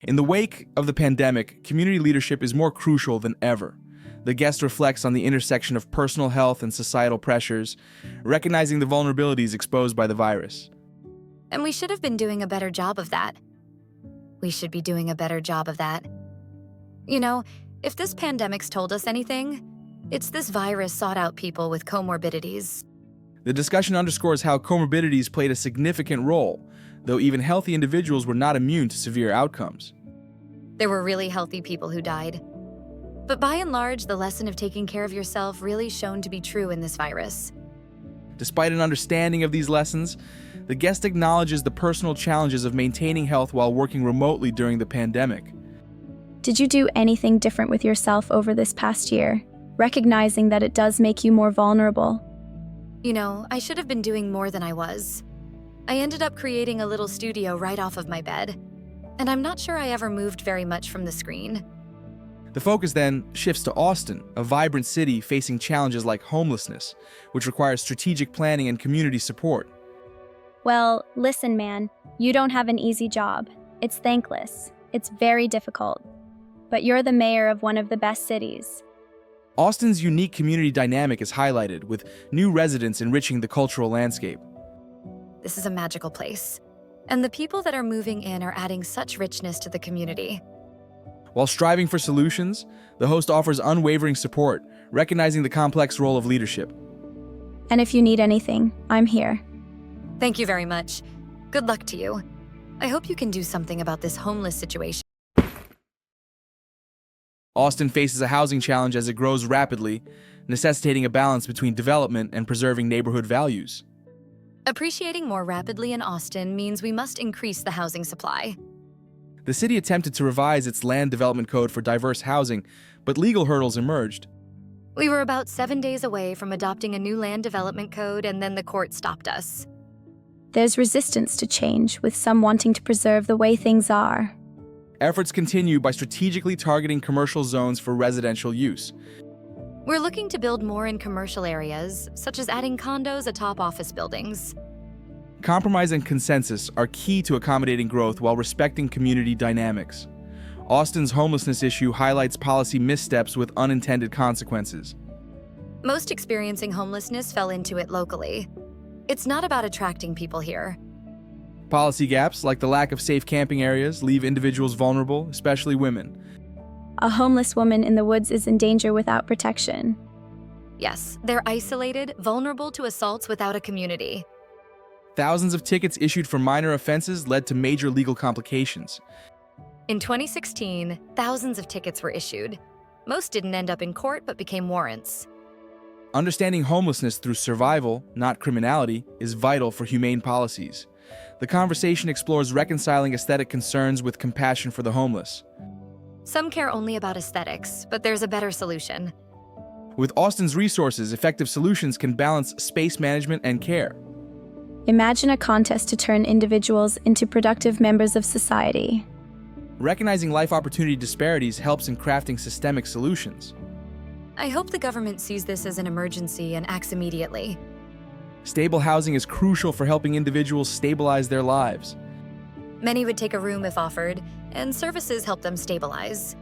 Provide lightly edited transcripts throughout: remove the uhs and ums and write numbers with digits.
In the wake of the pandemic, community leadership is more crucial than ever. The guest reflects on the intersection of personal health and societal pressures, recognizing the vulnerabilities exposed by the virus. And we should have been doing a better job of that. We should be doing a better job of that. You know, if this pandemic's told us anything, it's this virus sought out people with comorbidities. The discussion underscores how comorbidities played a significant role, though even healthy individuals were not immune to severe outcomes. There were really healthy people who died. But by and large, the lesson of taking care of yourself really shown to be true in this virus. Despite an understanding of these lessons, the guest acknowledges the personal challenges of maintaining health while working remotely during the pandemic. Did you do anything different with yourself over this past year, recognizing that it does make you more vulnerable? You know, I should have been doing more than I was. I ended up creating a little studio right off of my bed, and I'm not sure I ever moved very much from the screen. The focus then shifts to Austin, a vibrant city facing challenges like homelessness, which requires strategic planning and community support. Well, listen, man, you don't have an easy job. It's thankless. It's very difficult. But you're the mayor of one of the best cities. Austin's unique community dynamic is highlighted, with new residents enriching the cultural landscape. This is a magical place, and the people that are moving in are adding such richness to the community. While striving for solutions, the host offers unwavering support, recognizing the complex role of leadership. And if you need anything, I'm here. Thank you very much. Good luck to you. I hope you can do something about this homeless situation. Austin faces a housing challenge as it grows rapidly, necessitating a balance between development and preserving neighborhood values. Appreciating more rapidly in Austin means we must increase the housing supply. The city attempted to revise its land development code for diverse housing, but legal hurdles emerged. We were about 7 days away from adopting a new land development code, and then the court stopped us. There's resistance to change, with some wanting to preserve the way things are. Efforts continue by strategically targeting commercial zones for residential use. We're looking to build more in commercial areas, such as adding condos atop office buildings. Compromise and consensus are key to accommodating growth while respecting community dynamics. Austin's homelessness issue highlights policy missteps with unintended consequences. Most experiencing homelessness fell into it locally. It's not about attracting people here. Policy gaps, like the lack of safe camping areas, leave individuals vulnerable, especially women. A homeless woman in the woods is in danger without protection. Yes, they're isolated, vulnerable to assaults without a community. Thousands of tickets issued for minor offenses led to major legal complications. In 2016, thousands of tickets were issued. Most didn't end up in court but became warrants. Understanding homelessness through survival, not criminality, is vital for humane policies. The conversation explores reconciling aesthetic concerns with compassion for the homeless. Some care only about aesthetics, but there's a better solution. With Austin's resources, effective solutions can balance space management and care. Imagine a contest to turn individuals into productive members of society. Recognizing life opportunity disparities helps in crafting systemic solutions. I hope the government sees this as an emergency and acts immediately. Stable housing is crucial for helping individuals stabilize their lives. Many would take a room if offered, and services help them stabilize.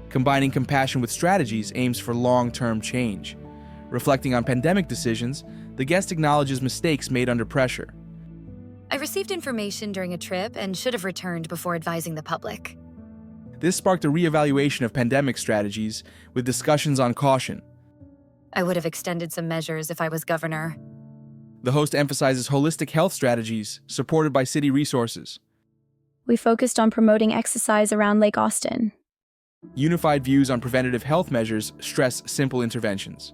Combining compassion with strategies aims for long-term change. Reflecting on pandemic decisions, the guest acknowledges mistakes made under pressure. I received information during a trip and should have returned before advising the public. This sparked a reevaluation of pandemic strategies with discussions on caution. I would have extended some measures if I was governor. The host emphasizes holistic health strategies supported by city resources. We focused on promoting exercise around Lake Austin. Unified views on preventative health measures stress simple interventions.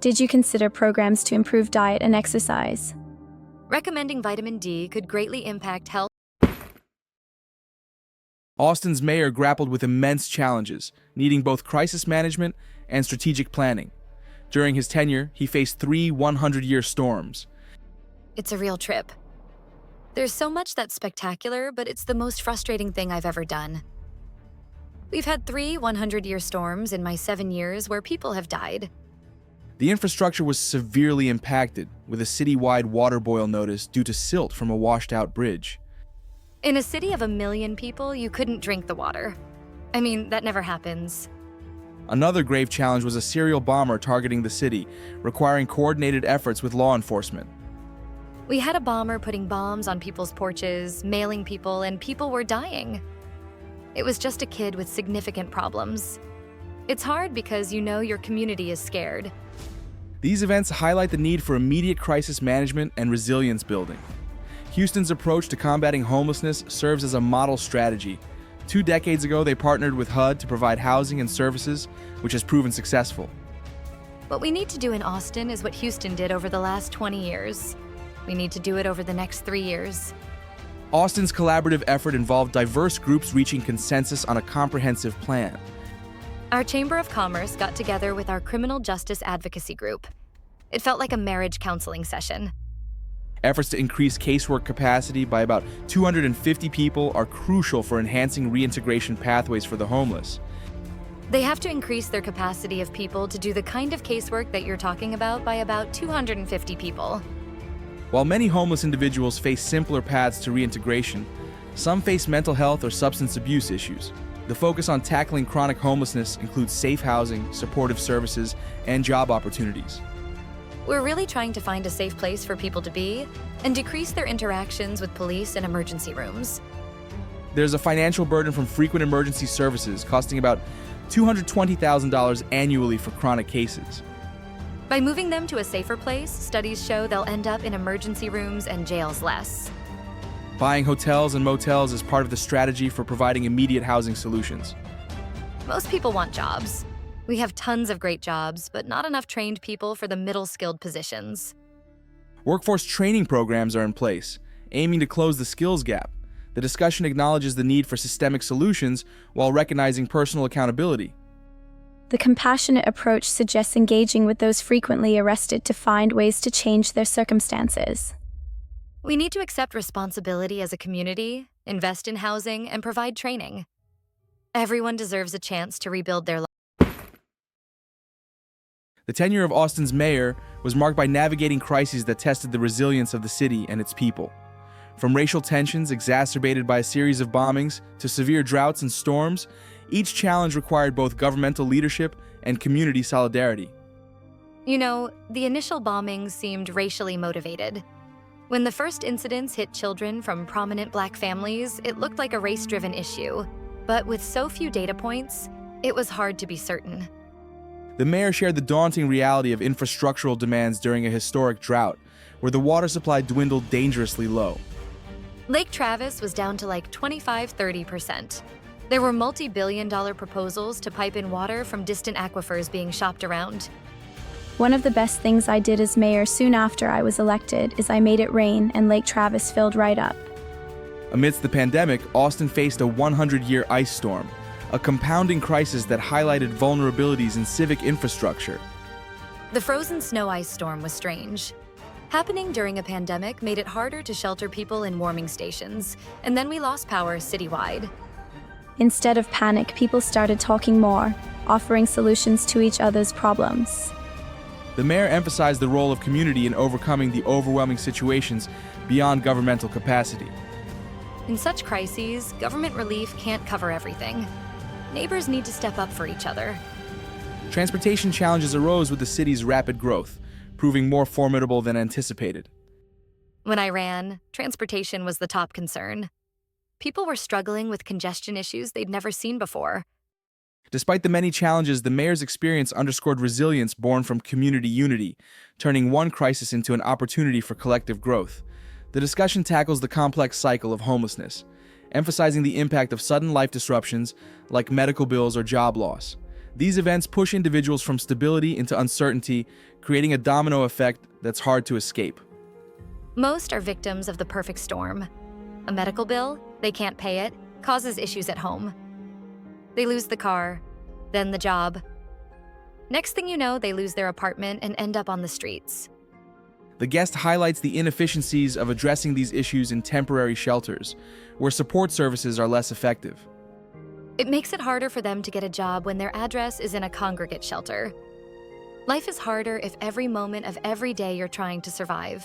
Did you consider programs to improve diet and exercise? Recommending vitamin D could greatly impact health. Austin's mayor grappled with immense challenges, needing both crisis management and strategic planning. During his tenure, he faced 3 100-year storms. It's a real trip. There's so much that's spectacular, but it's the most frustrating thing I've ever done. We've had 3 100-year storms in my 7 years where people have died. The infrastructure was severely impacted, with a citywide water boil notice due to silt from a washed-out bridge. In a city of 1 million people, you couldn't drink the water. I mean, that never happens. Another grave challenge was a serial bomber targeting the city, requiring coordinated efforts with law enforcement. We had a bomber putting bombs on people's porches, mailing people, and people were dying. It was just a kid with significant problems. It's hard because you know your community is scared. These events highlight the need for immediate crisis management and resilience building. Houston's approach to combating homelessness serves as a model strategy. 2 decades ago, they partnered with HUD to provide housing and services, which has proven successful. What we need to do in Austin is what Houston did over the last 20 years. We need to do it over the next 3 years. Austin's collaborative effort involved diverse groups reaching consensus on a comprehensive plan. Our Chamber of Commerce got together with our criminal justice advocacy group. It felt like a marriage counseling session. Efforts to increase casework capacity by about 250 people are crucial for enhancing reintegration pathways for the homeless. They have to increase their capacity of people to do the kind of casework that you're talking about by about 250 people. While many homeless individuals face simpler paths to reintegration, some face mental health or substance abuse issues. The focus on tackling chronic homelessness includes safe housing, supportive services, and job opportunities. We're really trying to find a safe place for people to be and decrease their interactions with police and emergency rooms. There's a financial burden from frequent emergency services costing about $220,000 annually for chronic cases. By moving them to a safer place, studies show they'll end up in emergency rooms and jails less. Buying hotels and motels is part of the strategy for providing immediate housing solutions. Most people want jobs. We have tons of great jobs, but not enough trained people for the middle-skilled positions. Workforce training programs are in place, aiming to close the skills gap. The discussion acknowledges the need for systemic solutions while recognizing personal accountability. The compassionate approach suggests engaging with those frequently arrested to find ways to change their circumstances. We need to accept responsibility as a community, invest in housing, and provide training. Everyone deserves a chance to rebuild their lives. The tenure of Austin's mayor was marked by navigating crises that tested the resilience of the city and its people. From racial tensions exacerbated by a series of bombings to severe droughts and storms, each challenge required both governmental leadership and community solidarity. You know, the initial bombings seemed racially motivated. When the first incidents hit children from prominent Black families, it looked like a race-driven issue. But with so few data points, it was hard to be certain. The mayor shared the daunting reality of infrastructural demands during a historic drought, where the water supply dwindled dangerously low. Lake Travis was down to like 25–30%. There were multi-billion-dollar proposals to pipe in water from distant aquifers being shopped around. One of the best things I did as mayor soon after I was elected is I made it rain and Lake Travis filled right up. Amidst the pandemic, Austin faced a 100-year ice storm, a compounding crisis that highlighted vulnerabilities in civic infrastructure. The frozen snow ice storm was strange. Happening during a pandemic made it harder to shelter people in warming stations, and then we lost power citywide. Instead of panic, people started talking more, offering solutions to each other's problems. The mayor emphasized the role of community in overcoming the overwhelming situations beyond governmental capacity. In such crises, government relief can't cover everything. Neighbors need to step up for each other. Transportation challenges arose with the city's rapid growth, proving more formidable than anticipated. When I ran, transportation was the top concern. People were struggling with congestion issues they'd never seen before. Despite the many challenges, the mayor's experience underscored resilience born from community unity, turning one crisis into an opportunity for collective growth. The discussion tackles the complex cycle of homelessness, emphasizing the impact of sudden life disruptions like medical bills or job loss. These events push individuals from stability into uncertainty, creating a domino effect that's hard to escape. Most are victims of the perfect storm. A medical bill, they can't pay it, causes issues at home. They lose the car, then the job. Next thing you know, they lose their apartment and end up on the streets. The guest highlights the inefficiencies of addressing these issues in temporary shelters, where support services are less effective. It makes it harder for them to get a job when their address is in a congregate shelter. Life is harder if every moment of every day you're trying to survive.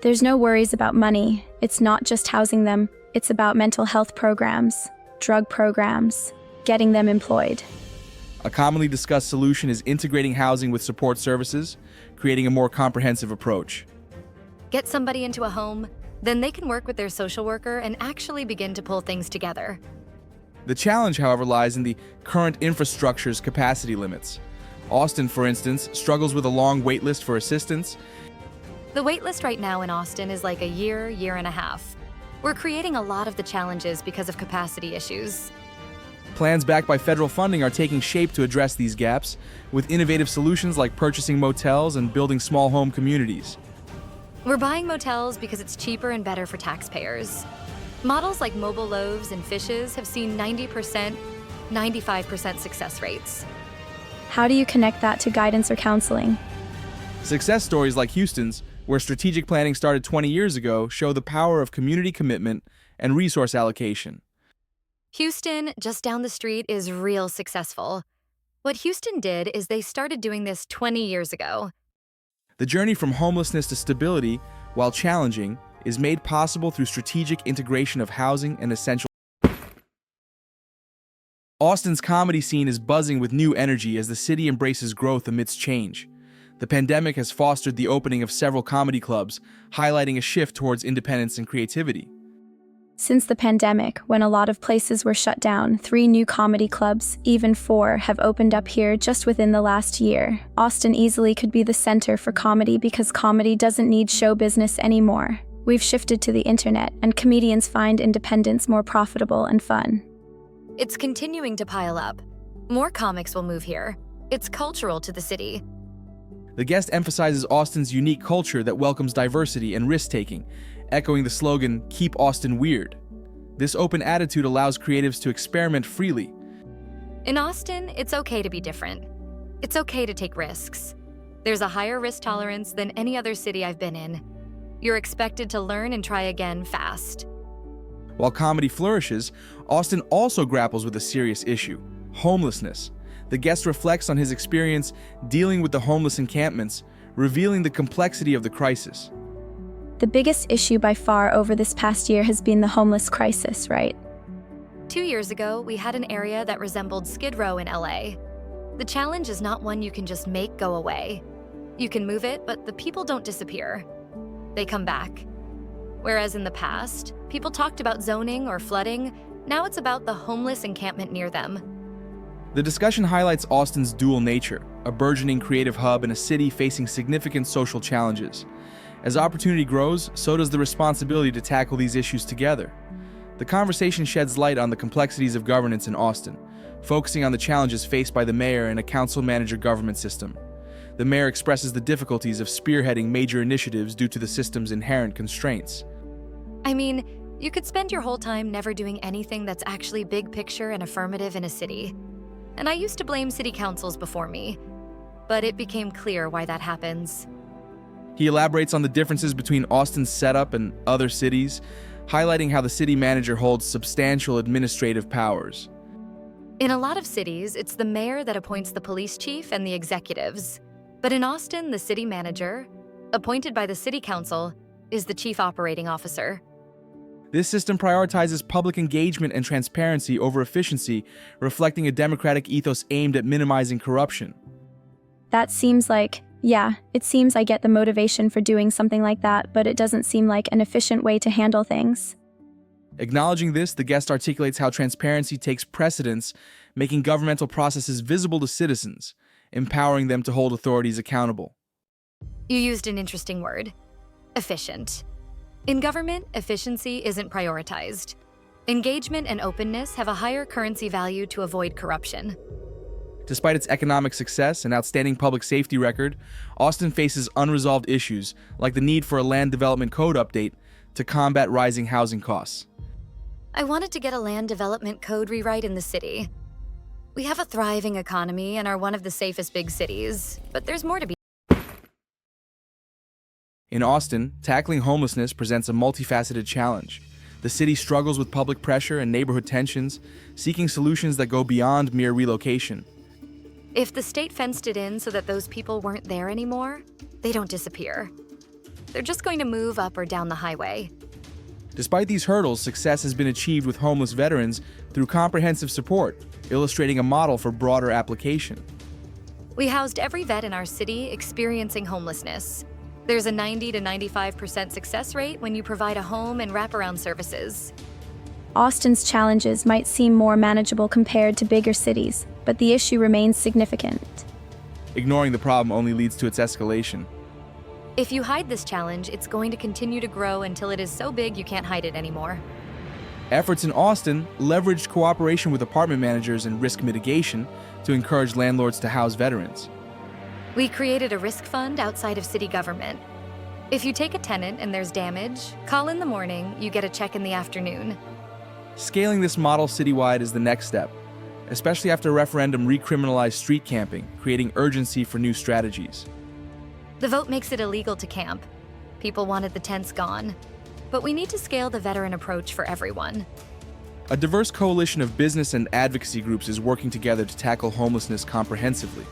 There's no worries about money. It's not just housing them, It's about mental health programs, drug programs, getting them employed. A commonly discussed solution is integrating housing with support services, creating a more comprehensive approach. Get somebody into a home, then they can work with their social worker and actually begin to pull things together. The challenge, however, lies in the current infrastructure's capacity limits. Austin, for instance, struggles with a long wait list for assistance. The wait list right now in Austin is like a year and a half. We're creating a lot of the challenges because of capacity issues. Plans backed by federal funding are taking shape to address these gaps, with innovative solutions like purchasing motels and building small home communities. We're buying motels because it's cheaper and better for taxpayers. Models like mobile loaves and fishes have seen 90%, 95% success rates. How do you connect that to guidance or counseling? Success stories like Houston's, where strategic planning started 20 years ago, show the power of community commitment and resource allocation. Houston, just down the street, is real successful. What Houston did is they started doing this 20 years ago. The journey from homelessness to stability, while challenging, is made possible through strategic integration of housing and essential. Austin's comedy scene is buzzing with new energy as the city embraces growth amidst change. The pandemic has fostered the opening of several comedy clubs, highlighting a shift towards independence and creativity. Since the pandemic, when a lot of places were shut down, 3 new comedy clubs, even 4, have opened up here just within the last year. Austin easily could be the center for comedy because comedy doesn't need show business anymore. We've shifted to the internet, and comedians find independence more profitable and fun. It's continuing to pile up. More comics will move here. It's cultural to the city. The guest emphasizes Austin's unique culture that welcomes diversity and risk-taking, echoing the slogan, "Keep Austin Weird." This open attitude allows creatives to experiment freely. In Austin, it's okay to be different. It's okay to take risks. There's a higher risk tolerance than any other city I've been in. You're expected to learn and try again fast. While comedy flourishes, Austin also grapples with a serious issue: homelessness. The guest reflects on his experience dealing with the homeless encampments, revealing the complexity of the crisis. The biggest issue by far over this past year has been the homeless crisis, right? 2 years ago, we had an area that resembled Skid Row in LA. The challenge is not one you can just make go away. You can move it, but the people don't disappear. They come back. Whereas in the past, people talked about zoning or flooding, now it's about the homeless encampment near them. The discussion highlights Austin's dual nature, a burgeoning creative hub in a city facing significant social challenges. As opportunity grows, so does the responsibility to tackle these issues together. The conversation sheds light on the complexities of governance in Austin, focusing on the challenges faced by the mayor and a council-manager government system. The mayor expresses the difficulties of spearheading major initiatives due to the system's inherent constraints. I mean, you could spend your whole time never doing anything that's actually big picture and affirmative in a city. And I used to blame city councils before me, but it became clear why that happens. He elaborates on the differences between Austin's setup and other cities, highlighting how the city manager holds substantial administrative powers. In a lot of cities, it's the mayor that appoints the police chief and the executives. But in Austin, the city manager, appointed by the city council, is the chief operating officer. This system prioritizes public engagement and transparency over efficiency, reflecting a democratic ethos aimed at minimizing corruption. That seems like, it seems I get the motivation for doing something like that, but it doesn't seem like an efficient way to handle things. Acknowledging this, the guest articulates how transparency takes precedence, making governmental processes visible to citizens, empowering them to hold authorities accountable. You used an interesting word: efficient. In government, efficiency isn't prioritized. Engagement and openness have a higher currency value to avoid corruption. Despite its economic success and outstanding public safety record, Austin faces unresolved issues like the need for a land development code update to combat rising housing costs. I wanted to get a land development code rewrite in the city. We have a thriving economy and are one of the safest big cities, but there's more to be. In Austin, tackling homelessness presents a multifaceted challenge. The city struggles with public pressure and neighborhood tensions, seeking solutions that go beyond mere relocation. If the state fenced it in so that those people weren't there anymore, they don't disappear. They're just going to move up or down the highway. Despite these hurdles, success has been achieved with homeless veterans through comprehensive support, illustrating a model for broader application. We housed every vet in our city experiencing homelessness. There's a 90 to 95% success rate when you provide a home and wraparound services. Austin's challenges might seem more manageable compared to bigger cities, but the issue remains significant. Ignoring the problem only leads to its escalation. If you hide this challenge, it's going to continue to grow until it is so big you can't hide it anymore. Efforts in Austin leveraged cooperation with apartment managers and risk mitigation to encourage landlords to house veterans. We created a risk fund outside of city government. If you take a tenant and there's damage, call in the morning, you get a check in the afternoon. Scaling this model citywide is the next step, especially after a referendum recriminalized street camping, creating urgency for new strategies. The vote makes it illegal to camp. People wanted the tents gone. But we need to scale the veteran approach for everyone. A diverse coalition of business and advocacy groups is working together to tackle homelessness comprehensively.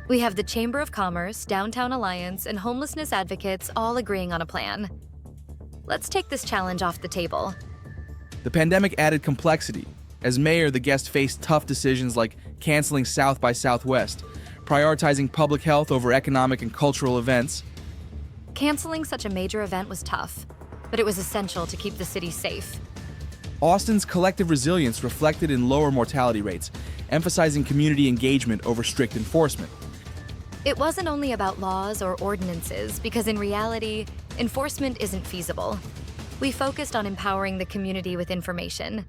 We have the Chamber of Commerce, Downtown Alliance, and homelessness advocates all agreeing on a plan. Let's take this challenge off the table. The pandemic added complexity. As mayor, the guest faced tough decisions like canceling South by Southwest, prioritizing public health over economic and cultural events. Canceling such a major event was tough, but it was essential to keep the city safe. Austin's collective resilience reflected in lower mortality rates, emphasizing community engagement over strict enforcement. It wasn't only about laws or ordinances, because in reality, enforcement isn't feasible. We focused on empowering the community with information.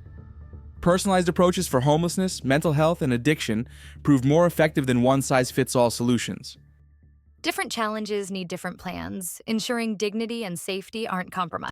Personalized approaches for homelessness, mental health, and addiction proved more effective than one-size-fits-all solutions. Different challenges need different plans, ensuring dignity and safety aren't compromised.